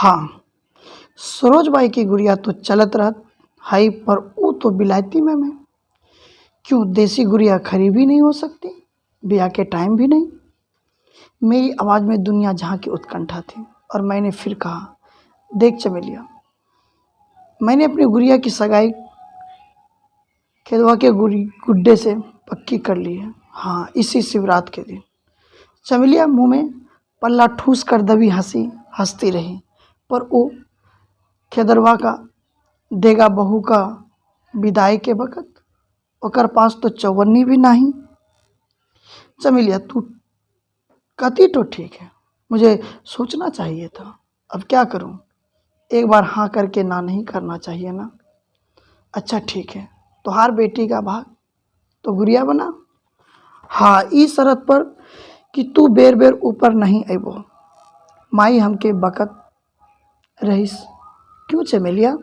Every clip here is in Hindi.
हाँ, सरोजबाई की गुड़िया तो चलत रहत हई, पर ऊ तो बिलायती में क्यों देसी गुड़िया खरी भी नहीं हो सकती? ब्याह के टाइम भी नहीं। मेरी आवाज़ में दुनिया जहाँ की उत्कंठा थी और मैंने फिर कहा, देख चमेलिया, मैंने अपनी गुड़िया की सगाई खेदवा के गुड्डे से पक्की कर ली है। हाँ, इसी शिवरात के दिन। चमेलिया मुंह में पल्ला ठूस कर दबी हंसती रही, पर वो खेदरवा का देगा बहू का विदाई के वक़्त ओकर पास तो चौवन्नी भी नहीं। चमेलिया, तू कहती तो ठीक है, मुझे सोचना चाहिए था। अब क्या करूं? एक बार हाँ करके ना नहीं करना चाहिए ना। अच्छा ठीक है, तोहार बेटी का भाग तो गुड़िया बना। हाँ, ई शरत पर कि तू बेर बेर ऊपर नहीं अबो। माई हमके बकत रहीस। क्यों चमेलिया?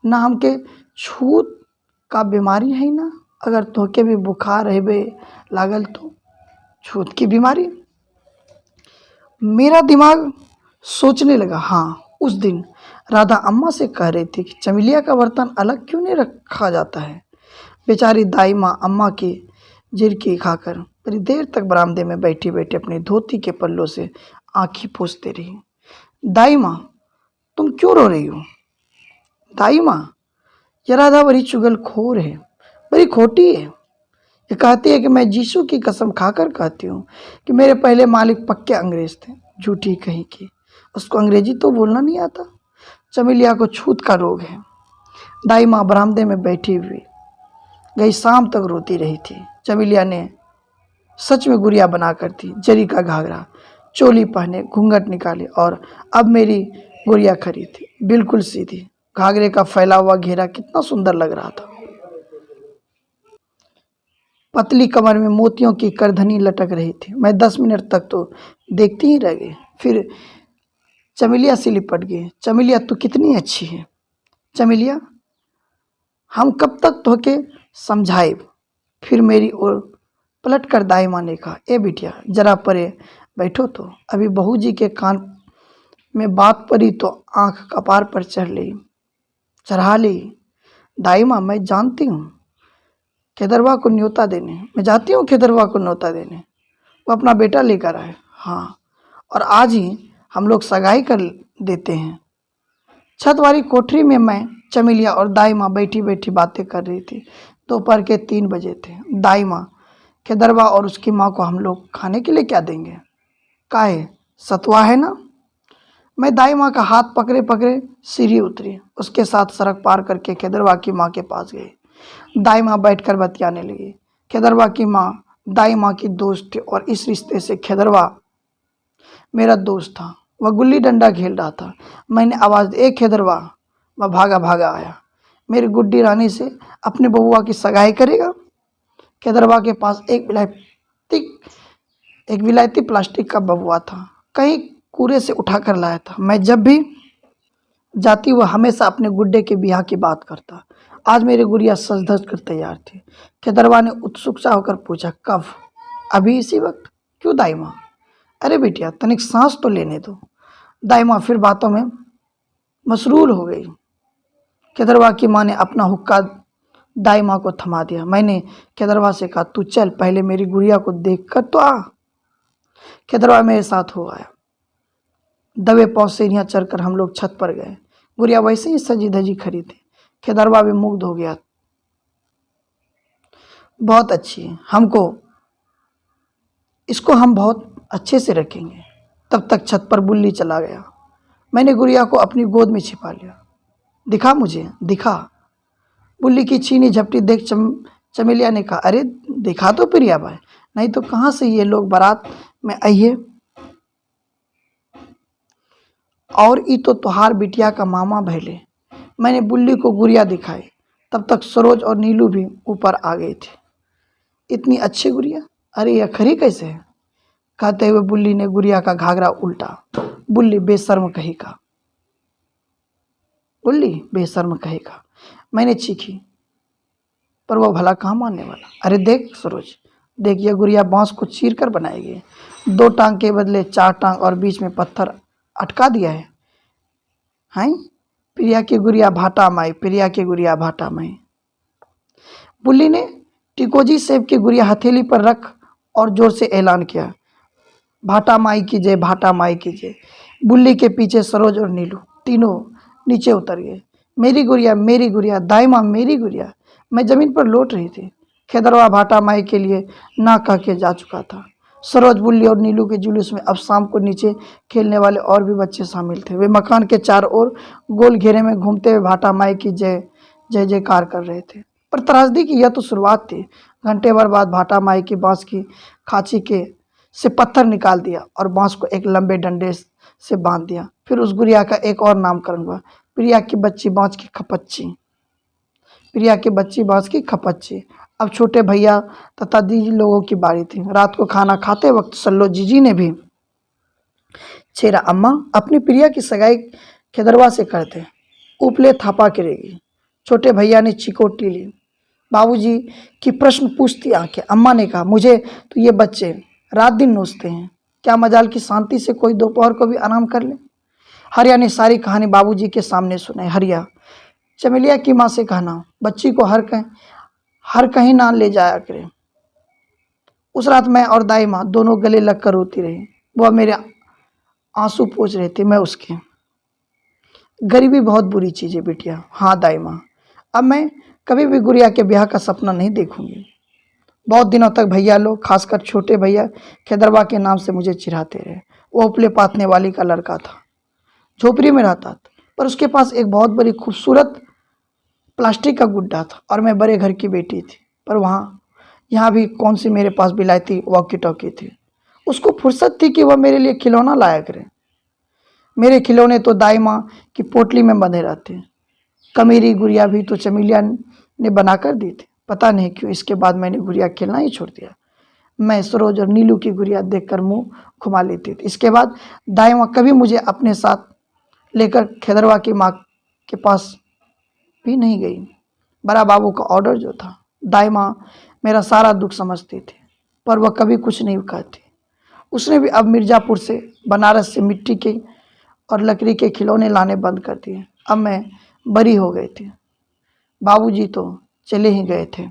ना हमके छूत का बीमारी है ना? अगर तोहके भी बुखार हेबे लागल तो छूत की बीमारी। मेरा दिमाग सोचने लगा। हाँ, उस दिन राधा अम्मा से कह रही थी कि चमेलिया का बर्तन अलग क्यों नहीं रखा जाता है। बेचारी दाई माँ अम्मा की झिरकी खाकर बड़ी देर तक बरामदे में बैठी बैठी अपनी धोती के पल्लों से आंखें पोंछती रही। दाई माँ, तुम क्यों रो रही हो? दाई माँ, यह राधा बड़ी चुगलखोर है, बड़ी खोटी है। ये कहती है कि मैं यीशु की कसम खाकर कहती हूँ कि मेरे पहले मालिक पक्के अंग्रेज थे। झूठी कहीं की, उसको अंग्रेजी तो बोलना नहीं आता। चमेलिया को छूत का रोग है। दाई माँ बरामदे में बैठी हुई गई शाम तक रोती रही थी। चमेलिया ने सच में गुड़िया बनाकर थी, जरी का घाघरा चोली पहने, घूंघट निकाले, और अब मेरी गुड़िया खड़ी थी, बिल्कुल सीधी। घाघरे का फैला हुआ घेरा कितना सुंदर लग रहा था। पतली कमर में मोतियों की करधनी लटक रही थी। मैं 10 मिनट तक तो देखती ही रह गई, फिर चमेलिया से लिपट गई। चमेलिया, तू कितनी अच्छी है। चमेलिया, हम कब तक तोहके समझाए? फिर मेरी ओर पलट कर दाई माँ ने कहा, ए बिटिया, जरा परे बैठो तो। अभी बहू जी के कान में बात पड़ी तो आंख कपार पर चढ़ा ली। दाई माँ, मैं जानती हूँ खेदरवा को न्योता देने, मैं जाती हूँ खेदरवा को न्योता देने। वो अपना बेटा लेकर आए। हाँ, और आज ही हम लोग सगाई कर देते हैं। छत वाली कोठरी में मैं, चमेलिया और दाई माँ बैठी बैठी बातें कर रही थी। दोपहर के 3 बजे थे। दाई माँ, खेदरवा और उसकी माँ को हम लोग खाने के लिए क्या देंगे? काहे, सतुआ है ना? मैं दाई माँ का हाथ पकड़े पकड़े सीढ़ी उतरी, उसके साथ सड़क पार करके खेदरवा की माँ के पास गई। दाई माँ बैठकर बतियाने लगी। खेदरवा की माँ दाई माँ की दोस्त थी और इस रिश्ते से खेदरवा मेरा दोस्त था। वह गुल्ली डंडा खेल रहा था। मैंने आवाज़ दी, ए खेदरवा। वह भागा भागा आया। मेरी गुड्डी रानी से अपने बबुआ की सगाई करेगा। खेदरवा के पास एक विलायती प्लास्टिक का बबुआ था, कहीं कूड़े से उठा कर लाया था। मैं जब भी जाती वह हमेशा अपने गुड्डे के ब्याह की बात करता। आज मेरी गुड़िया सज धज कर तैयार थी। खेदरवा ने उत्सुकता होकर पूछा, कब? अभी इसी वक्त? क्यों दाई माँ? अरे बिटिया, तनिक सांस तो लेने दो। दाई माँ फिर बातों में मशरूल हो गई। खेदरवा की माँ ने अपना हुक्का दाई माँ को थमा दिया। मैंने खेदरवा से कहा, तू चल, पहले मेरी गुड़िया को देख कर तो आ। खेदरवा मेरे साथ हो आया। दबे पांव सीढ़ियाँ चढ़कर हम लोग छत पर गए। गुड़िया वैसे ही सजी धजी खड़ी थी। खेदरवा भी मुग्ध हो गया। बहुत अच्छी है, इसको हम बहुत अच्छे से रखेंगे। तब तक छत पर बुल्ली चला गया। मैंने गुड़िया को अपनी गोद में छिपा लिया। दिखा मुझे, दिखा। बुल्ली की छीनी झपटी देख चमेलिया ने कहा, अरे दिखा तो प्रिया भाई, नहीं तो कहाँ से ये लोग बारात में आइए। और ई तो तुहार बिटिया का मामा भैले। मैंने बुल्ली को गुड़िया दिखाई। तब तक सरोज और नीलू भी ऊपर आ गई थी। इतनी अच्छी गुड़िया, अरे यह खरी कैसे है? कहते हुए बुल्ली ने गुड़िया का घाघरा उल्टा। बुल्ली बेशर्म कहेगा, बुल्ली बेशर्म कहेगा। मैंने चीखी, पर वह भला कहाँ मानने वाला। अरे देख सरोज, देख, यह गुड़िया बांस को चीर कर बनाएगी। 2 टांग के बदले 4 टांग और बीच में पत्थर अटका दिया है। हैं, प्रिया की गुड़िया भाटा माई, प्रिया की गुड़िया भाटा माई। बुल्ली ने टिकोजी सेब की गुड़िया हथेली पर रख और जोर से ऐलान किया, भाटा माई की जय, भाटा माई की जय। बुल्ली के पीछे सरोज और नीलू तीनों नीचे उतर गए। मेरी गुड़िया, दाई माँ मेरी गुड़िया। मैं जमीन पर लौट रही थी। खेदरवा भाटा माई के लिए ना कह के जा चुका था। सरोज, बुल्ली और नीलू के जुलूस में अब शाम को नीचे खेलने वाले और भी बच्चे शामिल थे। वे मकान के चारों ओर गोल घेरे में घूमते हुए भाटा माई की जय जय जयकार कर रहे थे। पर त्रासदी की यह तो शुरुआत थी। घंटे भर बाद भाटा माई की बांस की खांची के से पत्थर निकाल दिया और बांस को एक लंबे डंडे से बांध दिया। फिर उस गुड़िया का एक और नामकरण हुआ, प्रिया की बच्ची बांस की खपच्ची। प्रिया की बच्ची बांस की खपच्ची। अब छोटे भैया तथा दीदी लोगों की बारी थी। रात को खाना खाते वक्त सल्लो जीजी ने भी छेड़ा, अम्मा अपनी प्रिया की सगाई खेदरवा से करते, उपले थापा करेगी। छोटे भैया ने चिकोटी ली। बाबूजी की प्रश्न पूछती आंखें। अम्मा ने कहा, मुझे तो ये बच्चे रात दिन नोचते हैं, क्या मजाल की शांति से कोई दोपहर को भी आराम कर ले। हरिया ने सारी कहानी बाबूजी के सामने सुनाई। हरिया, चमेलिया की माँ से कहना बच्ची को हर कहीं ना ले जाया करे। उस रात मैं और दाई माँ दोनों गले लगकर रोती रही। वह मेरे आंसू पोंछ रहे थे, मैं उसके। गरीबी बहुत बुरी चीज़ है बिटिया। हाँ दाई माँ, अब मैं कभी भी गुड़िया के ब्याह का सपना नहीं देखूंगी। बहुत दिनों तक भैया लोग, खासकर छोटे भैया, खेदरवा के नाम से मुझे चिढ़ाते रहे। वो उपले पाथने वाली का लड़का था, झोपड़ी में रहता था, पर उसके पास एक बहुत बड़ी खूबसूरत प्लास्टिक का गुड्डा था और मैं बड़े घर की बेटी थी। पर यहाँ भी कौन सी मेरे पास बिलायती वॉकी टॉकी थी। उसको फुर्सत थी कि वह मेरे लिए खिलौना लाया करे। मेरे खिलौने तो दाई माँ की पोटली में बंधे रहते। कमीरी गुड़िया भी तो चमेलिया ने बनाकर दी थी। पता नहीं क्यों इसके बाद मैंने गुड़िया खेलना ही छोड़ दिया। मैं सरोज और नीलू की गुड़िया देखकर मुंह घुमा लेती थी। इसके बाद दाई माँ कभी मुझे अपने साथ लेकर खेदरवा की माँ के पास भी नहीं गई। बड़ा बाबू का ऑर्डर जो था, दाई माँ मेरा सारा दुख समझती थी, पर वह कभी कुछ नहीं कहती। उसने भी अब मिर्ज़ापुर से, बनारस से मिट्टी के और लकड़ी के खिलौने लाने बंद कर दिए। अब मैं बड़ी हो गई थी। बाबूजी तो चले ही गए थे।